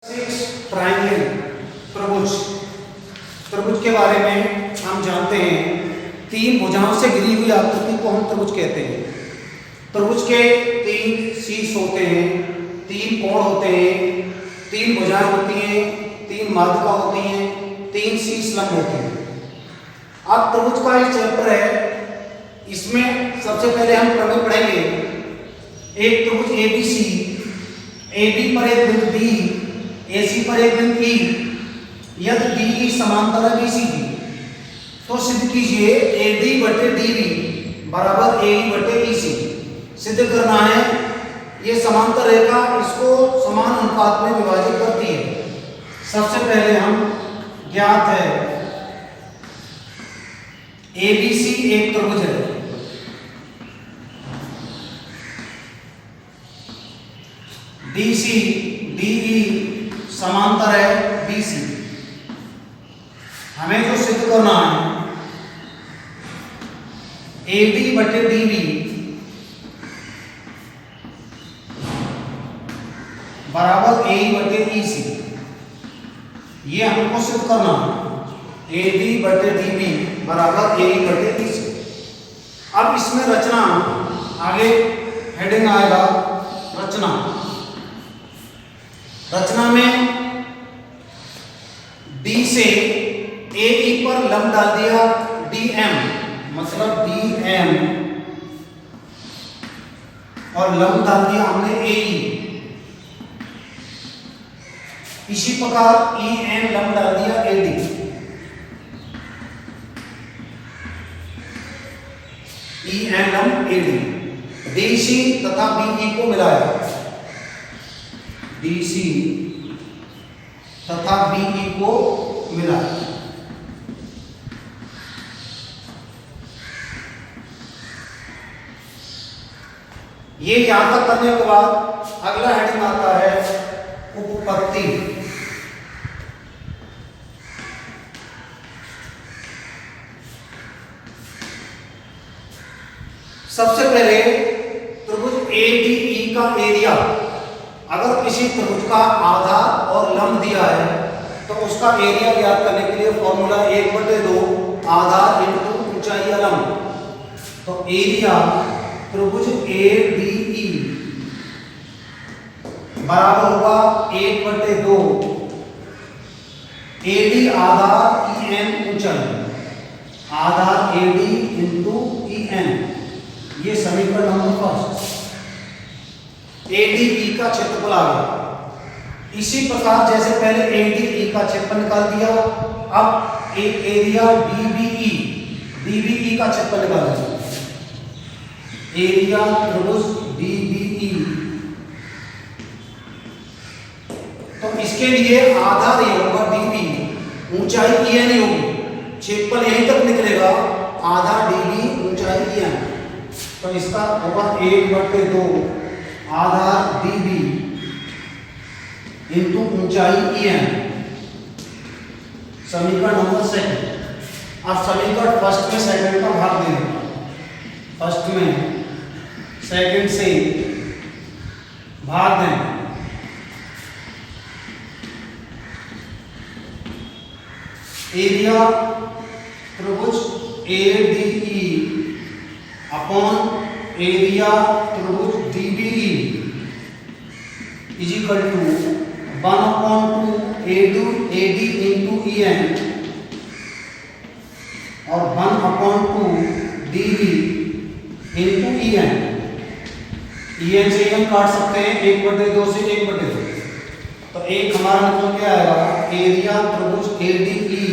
Triangle त्रिभुज त्रिभुज के बारे में हम जानते हैं। तीन भुजाओं से घिरी हुई आकृति को हम त्रिभुज कहते हैं। त्रिभुज के तीन शीर्ष होते हैं, तीन कोण होते हैं, तीन भुजाएं होती हैं, तीन माध्यिका होती हैं, तीन शीर्ष लंब होते हैं। अब त्रिभुज का एक चैप्टर है, इसमें सबसे पहले हम प्रमेय पढ़ेंगे। एक त्रिभुज ABC, AB पर एक बिंदु B, AC पर एक बिंदु E, यदि DE समांतर है BC की, तो सिद्ध कीजिए AD बटे DB बराबर AE बटे EC। सिद्ध करना है, ये समांतर रेखा इसको समान अनुपात में विभाजित करती है। सबसे पहले हम ज्ञात है ABC एक त्रिभुज है, DC DE समांतर है BC। हमें जो सिद्ध करना है AD बटे DB बराबर AE बटे EC, ये हमको सिद्ध करना है। AD बटे DB बराबर AE बटे EC। अब इसमें रचना, आगे हेडिंग आएगा रचना। रचना में D से AE पर लंब डाल दिया DM, मतलब DM, और लंब डाल दिया हमने AE। इसी प्रकार EN लंब डाल दिया AD। EN लंब AD। DC तथा BE को मिलाया, DC तथा BE को मिला। ये यहां तक करने के बाद अगला हेडिंग आता है उपपत्ति। सबसे पहले त्रिभुज ADE का एरिया, अगर किसी त्रिभुज का आधार और लंब दिया है तो उसका एरिया ज्ञात करने के लिए फॉर्मूला 1/2 आधार इंटू ऊंचाई या लंब। तो एरिया त्रिभुज ADE बराबर होगा 1/2 AD आधार EN ऊंचाई, आधार AD इंटू EN। ये समीकरण नंबर फर्स्ट। ADE का क्षेत्रफल आ गया। इसी प्रकार जैसे पहले ADE का क्षेत्रफल निकाल दिया, अब एक एरिया DBE का क्षेत्रफल निकाल दिया। एरिया त्रिभुज DBE, तो इसके लिए आधार ये होगा DB, ऊंचाई EN ही होगी, क्षेत्रफल यहीं तक निकलेगा, आधार DB ऊंचाई EN। तो इसका होगा 1/2 आधार DB इंटू ऊंचाई EN। समीकरण नंबर सेकंड। अब समीकरण फर्स्ट में सेकंड का भाग देना, फर्स्ट में सेकंड से भाग दें। एरिया त्रिभुज ADE अपॉन एरिया त्रिभुज DBE is equal to 1/2 AD into EN और 1/2 DB इंटू EN। EN से EN काट सकते हैं, 1/2 से 1/2। तो एक हमारा निकल के आएगा एरिया त्रिभुज ADE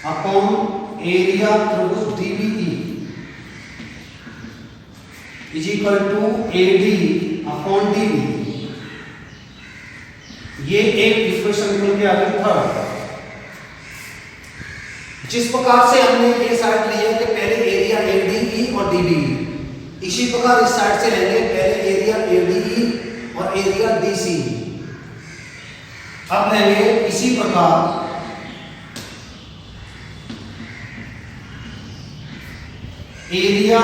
अपॉन एरिया त्रिभुज DBE is equal to AD upon DB। ये एक इक्वेशन निकल के आ गई थर्ड। जिस प्रकार से हमने ये साइड ली है कि पहले एरिया ADE और DBE, इसी प्रकार इस साइड से लेंगे पहले एरिया ADE और एरिया DC। अब लेंगे इसी प्रकार एरिया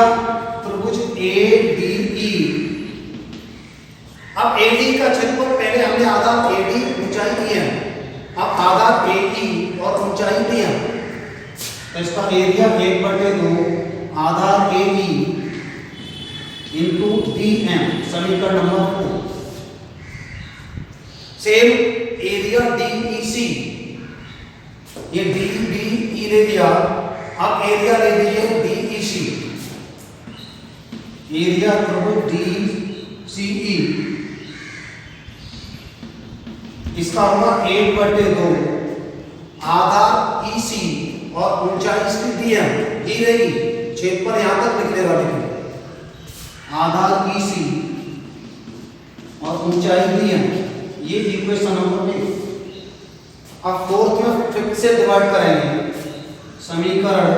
त्रिभुज ADE। अब AD का क्षेत्रफल पहले हमने एरिया 1/2 आधार A E into D M, समीकरण number 2। Same area D E C, ये डी बी ई ले लिया, अब एरिया ले लीजिए डी ई सी, एरिया त्रिभुज डी सी ई, इसका होगा 1/2 आधार ई सी और ऊंचाई इसकी डी एम ही रहेगी, क्षेत्रफल यहां तक निकलेगा, देखिए आधार ई सी और ऊंचाई डी एम, ये इक्वेशन नंबर 1। अब फोर्थ में फिफ्थ से डिवाइड करेंगे, समीकरण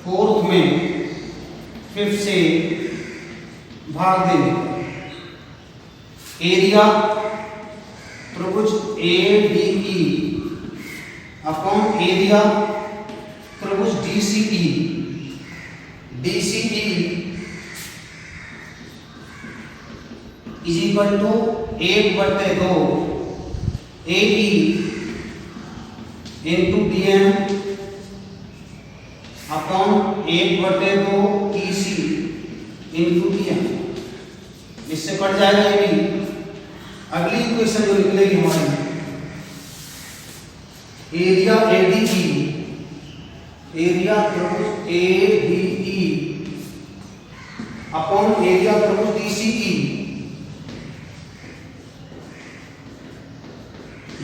फोर्थ में फिफ्थ से भाग देंगे, एरिया त्रिभुज A D E upon area त्रिभुज D C E, D C E is equal to 1/2 A E into D M upon 1/2 E C into D M, इससे कट जाएगा ये भी। अगली इक्वेशन जो निकलेगी हमारी, area A D E, area त्रिभुज A D E upon area त्रिभुज डी सी ई,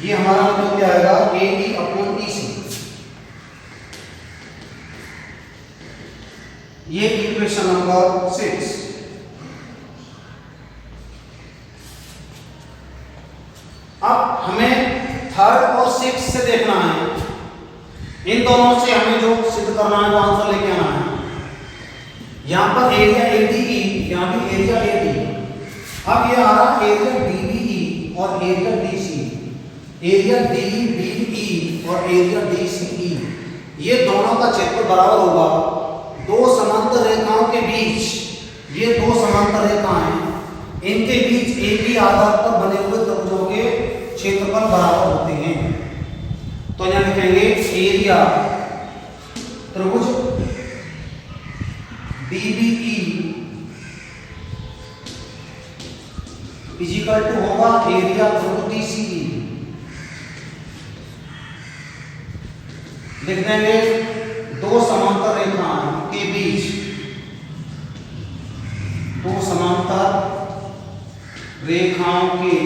ये हमारा मतलब क्या आएगा, ए ई अपॉन ई सी। ये इक्वेशन नंबर 6। अब हमें थर्ड और सिक्स से देखना है, इन दोनों से हमें जो सिद्ध करना है वो आंसर लेके आना है। यहां पर एरिया ए डी ई, यहां भी एरिया ए डी, अब ये आ रहा एरिया डी बी ई और area D C, area D B E और एरिया डी सी ई, ये दोनों का क्षेत्रफल बराबर होगा दो समांतर रेखाओं के बीच, ये दो समांतर रेखाएं, इनके बीच एक ही आधार पर बने हुए त्रिभुजों के क्षेत्रफल बराबर होते हैं। तो यहां लिखेंगे एरिया त्रिभुज डीबीई इज इक्वल टू होगा एरिया त्रिभुज डीसीई। लिख देंगे दो समांतर रेखाओं के बीच, दो समांतर रेखाओं के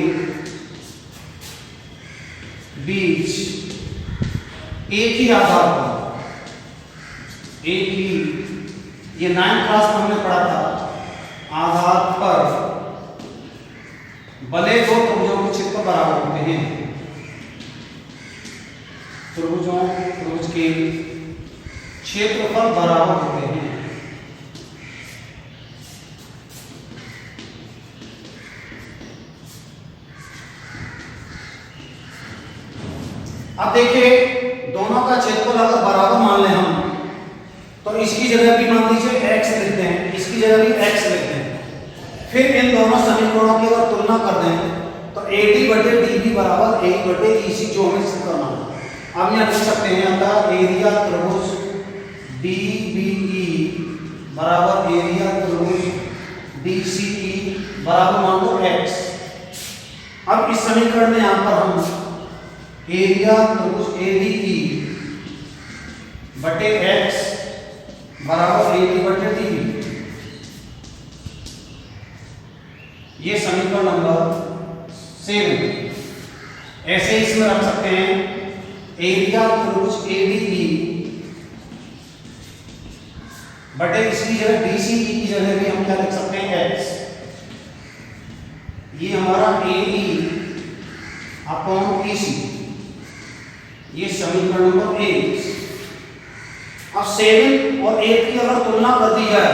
बीच एक ही आधार पर, एक ही, ये 9th क्लास में हमने पढ़ा था, आधार पर भले दो त्रिभुजों के क्षेत्रफल बराबर होते हैं, त्रिभुज के क्षेत्रफल बराबर होते हैं। अब देखिए दोनों का क्षेत्रफल अगर बराबर मान लें हम, तो इसकी जगह भी मान लीजिए x लिखते हैं, इसकी जगह भी x लिखते हैं, फिर इन दोनों समीकरणों की अगर तुलना कर दें तो AD/DB बराबर AE/EC जो हमें सिद्ध करना है। अब यहाँ लिख सकते हैं अतः एरिया त्रिभुज DBE बराबर एरिया त्रिभुज DCE बराबर मान लो x। अब इस समीकरण में यहाँ पर हम एरिया त्रिभुज ADE बटे x बराबर AD/DB, ये समीकरण नंबर 7। ऐसे इसमें रख सकते हैं एरिया त्रिभुज ADE बटे इसकी जगह DCE की जगह भी हम क्या लिख सकते हैं x, ये हमारा AE अपॉन EC, ये समीकरण नंबर 1। अब 7 और 8 की अगर तुलना कर दी जाए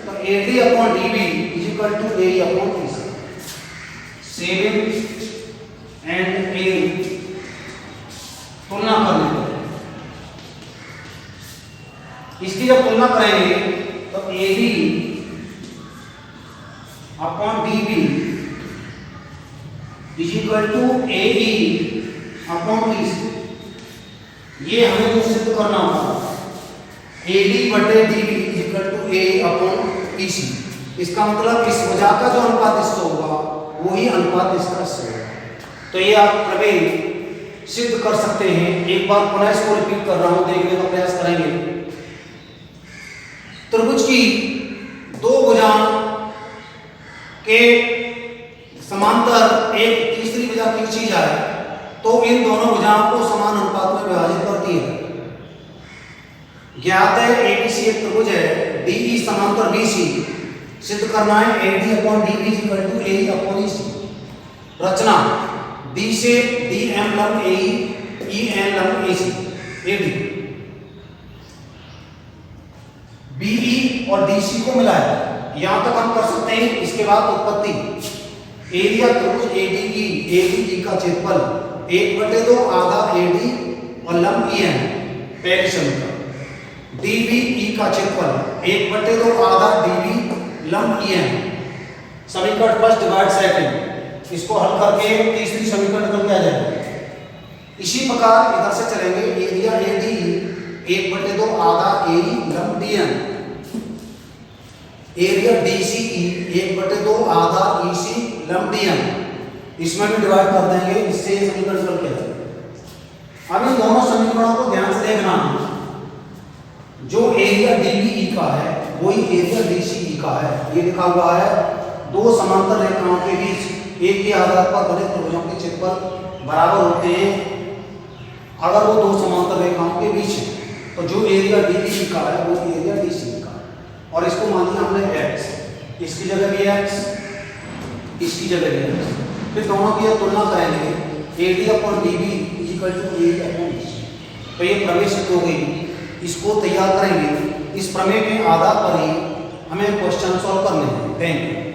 तो AD/DB is equal to AE upon EC। 7 and 8 तुलना करने पर इसकी जब तुलना करेंगे तो AD upon DB is equal to AE upon EC। ये हमें जो सिद्ध करना होगा AD बटे DB equal to A upon EC। इसका मतलब इस भुजा का जो अनुपात इससे होगा वही अनुपात इसका इससे होगा। तो ये आप प्रमेय सिद्ध कर सकते हैं। एक बार पुनः इसको रिपीट कर रहा हूं, देखने का प्रयास करेंगे। त्रिभुज की दो भुजाओं के समांतर एक तीसरी भुजा खींची जाए तो इन दोनों भुजाओं को समान अनुपात में विभाजित करती है। ज्ञात है ABC एक त्रिभुज है, DE समांतर BC। सिद्ध करना है AD upon DB equal to AE upon EC। रचना D से DM लंब AE, EN लंब AC, AD। BE और DC को मिलाया, यहां तक हम कर सकते हैं। इसके बाद उत्पत्ति एरिया त्रिभुज ADE, ADE का क्षेत्रफल 1/2 आधा AD और लंब EN, पहली समीकरण। DBE का क्षेत्रफल 1/2 आधा DB लंब EN, समीकरण फर्स्ट डिवाइड सेकंड। इसको हल करके तीसरी समीकरण निकल के आ जाएगा। इसी प्रकार इधर से चलेंगे, एरिया ADE 1/2 आधा AE लंब DN, एरिया DCE 1/2 आधा EC लंब DN। इसमें भी डिवाइड कर देंगे, इससे ये समीकरण निकल के आ जाएगा। अब इन दोनों समीकरणों को ध्यान से देखना, जो एरिया DBE का है वही एरिया DCE का है। ये लिखा हुआ है दो समांतर रेखाओं के बीच एक के आधार पर बने त्रिभुजों के क्षेत्रफल बराबर होते हैं अगर वो दो समांतर रेखाओं के बीच है। तो जो एरिया DBE का है वो एरिया DCE का है। और इसको मान लिया हमने x, इसकी जगह भी x, इसकी जगह भी x। फिर दोनों की तुलना करेंगे, AD upon DB equal to AE upon EC। तो ये प्रमेय सिद्ध हो गई। इसको तैयार करेंगे, इस प्रमेय के आधार पर ही हमें क्वेश्चन सॉल्व करने हैं। Thank you.